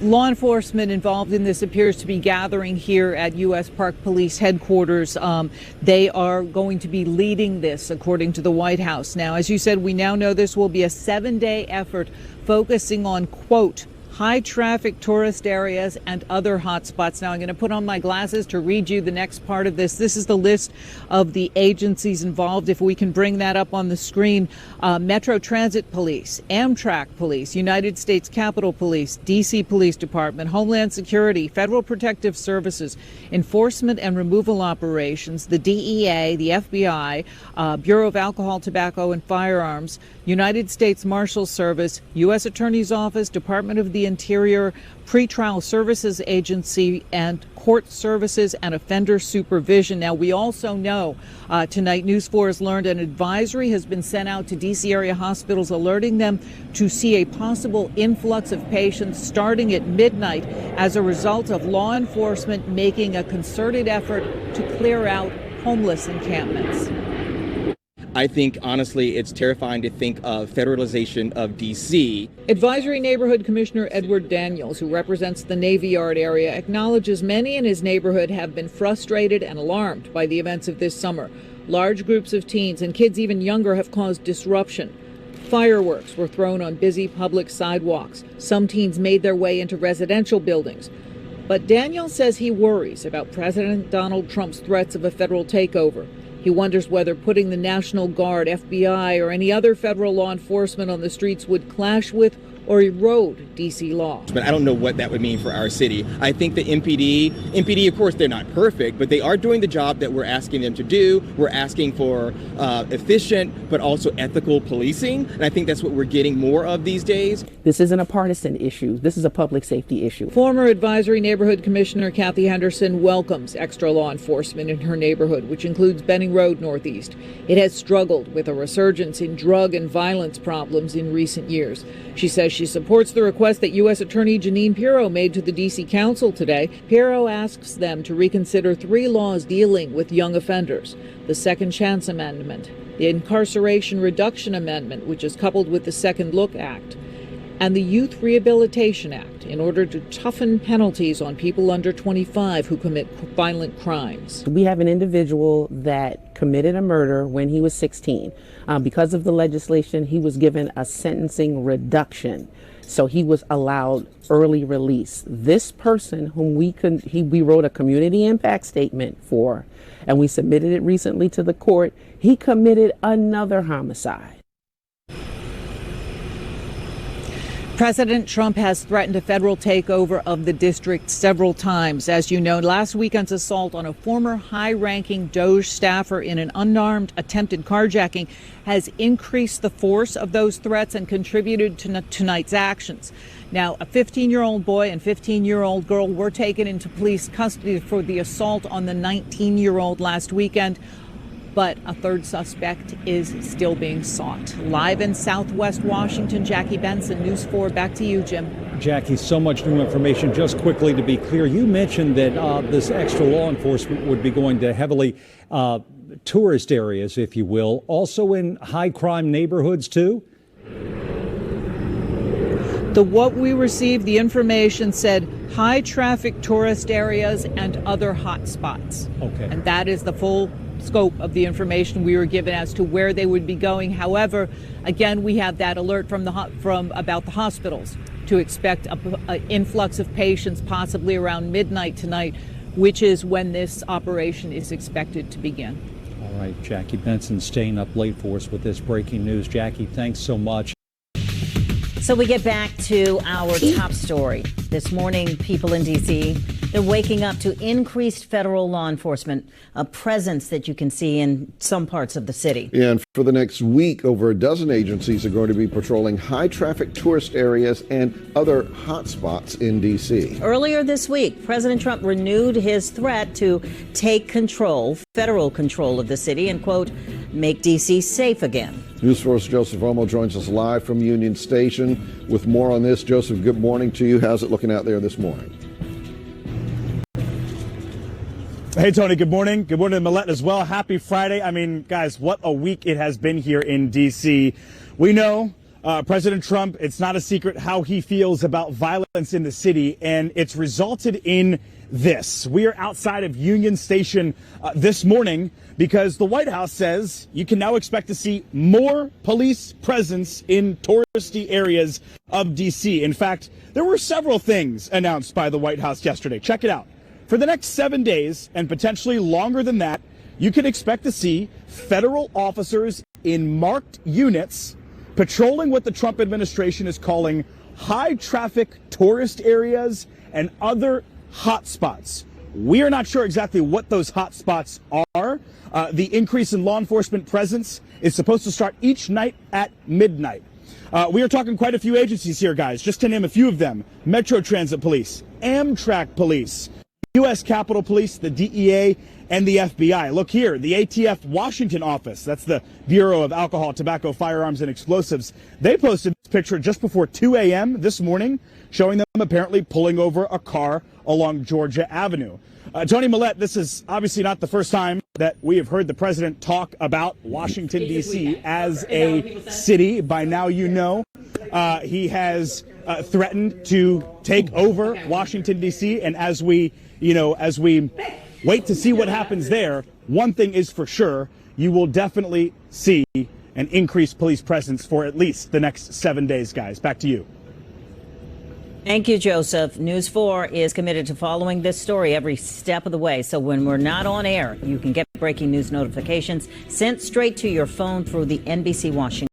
Law enforcement involved in this appears to be gathering here at U.S. Park Police headquarters. They are going to be leading this, according to the White House. Now, as you said, we now know this will be a 7-day effort focusing on, quote, high traffic tourist areas and other hotspots. Now, I'm going to put on my glasses to read you the next part of this. This is the list of the agencies involved. If we can bring that up on the screen: Metro Transit Police, Amtrak Police, United States Capitol Police, D.C. Police Department, Homeland Security, Federal Protective Services, Enforcement and Removal Operations, the DEA, the FBI, Bureau of Alcohol, Tobacco, and Firearms, United States Marshals Service, U.S. Attorney's Office, Department of the Interior, Pretrial Services Agency, and Court Services and Offender Supervision. Now, we also know tonight News 4 has learned an advisory has been sent out to D.C. area hospitals alerting them to see a possible influx of patients starting at midnight as a result of law enforcement making a concerted effort to clear out homeless encampments. I think, honestly, it's terrifying to think of federalization of D.C. Advisory Neighborhood Commissioner Edward Daniels, who represents the Navy Yard area, acknowledges many in his neighborhood have been frustrated and alarmed by the events of this summer. Large groups of teens and kids even younger have caused disruption. Fireworks were thrown on busy public sidewalks. Some teens made their way into residential buildings. But Daniels says he worries about President Donald Trump's threats of a federal takeover. He wonders whether putting the National Guard, FBI, or any other federal law enforcement on the streets would clash with or erode D.C. law. But I don't know what that would mean for our city. I think the MPD, of course, they're not perfect, but they are doing the job that we're asking them to do. We're asking for efficient but also ethical policing, and I think that's what we're getting more of these days. This isn't a partisan issue. This is a public safety issue. Former Advisory Neighborhood Commissioner Kathy Henderson welcomes extra law enforcement in her neighborhood, which includes Benning Road Northeast. It has struggled with a resurgence in drug and violence problems in recent years. She says she supports the request that U.S. Attorney Jeanine Pirro made to the D.C. Council today. Pirro asks them to reconsider 3 laws dealing with young offenders: the Second Chance Amendment, the Incarceration Reduction Amendment, which is coupled with the Second Look Act, and the Youth Rehabilitation Act, in order to toughen penalties on people under 25 who commit violent crimes. We have an individual that committed a murder when he was 16. Because of the legislation, he was given a sentencing reduction. So he was allowed early release. This person whom we wrote a community impact statement for, and we submitted it recently to the court, he committed another homicide. President Trump has threatened a federal takeover of the district several times. As you know, last weekend's assault on a former high-ranking DOJ staffer in an unarmed attempted carjacking has increased the force of those threats and contributed to tonight's actions. Now, a 15-year-old boy and 15-year-old girl were taken into police custody for the assault on the 19-year-old last weekend, but a third suspect is still being sought. Live in Southwest Washington, Jackie Benson, News 4. Back to you, Jim. Jackie, so much new information. Just quickly, to be clear, you mentioned that this extra law enforcement would be going to heavily tourist areas, if you will, also in high crime neighborhoods, too? What we received, the information said high traffic tourist areas and other hot spots. Okay. And that is the full scope of the information we were given as to where they would be going. However, again, we have that alert from about the hospitals to expect an influx of patients possibly around midnight tonight, which is when this operation is expected to begin. All right, Jackie Benson staying up late for us with this breaking news. Jackie, thanks so much. So we get back to our top story. This morning, people in D.C., they're waking up to increased federal law enforcement, a presence that you can see in some parts of the city. Yeah, and for the next week, over a dozen agencies are going to be patrolling high-traffic tourist areas and other hotspots in D.C. Earlier this week, President Trump renewed his threat to take federal control of the city and, quote, make D.C. safe again. News 4's Joseph Omo joins us live from Union Station with more on this. Joseph, good morning to you. How's it looking out there this morning? Hey, Tony, good morning. Good morning to Millette as well. Happy Friday. I mean, guys, what a week it has been here in D.C. We know President Trump, it's not a secret how he feels about violence in the city, and it's resulted in this. We are outside of Union Station this morning because the White House says you can now expect to see more police presence in touristy areas of D.C. In fact, there were several things announced by the White House yesterday. Check it out. For the next 7 days, and potentially longer than that, you can expect to see federal officers in marked units patrolling what the Trump administration is calling high-traffic tourist areas and other hotspots. We are not sure exactly what those hotspots are. The increase in law enforcement presence is supposed to start each night at midnight. We are talking quite a few agencies here, guys, just to name a few of them. Metro Transit Police, Amtrak Police, U.S. Capitol Police, the DEA, and the FBI. Look here, the ATF Washington office, that's the Bureau of Alcohol, Tobacco, Firearms, and Explosives. They posted this picture just before 2 a.m. this morning, showing them apparently pulling over a car along Georgia Avenue. Tony Millette, this is obviously not the first time that we have heard the president talk about Washington, D.C. as a city. By now you know he has threatened to take over Washington, D.C. And as we wait to see what happens there, one thing is for sure, you will definitely see an increased police presence for at least the next 7 days, guys. Back to you. Thank you, Joseph. News 4 is committed to following this story every step of the way. So when we're not on air, you can get breaking news notifications sent straight to your phone through the NBC Washington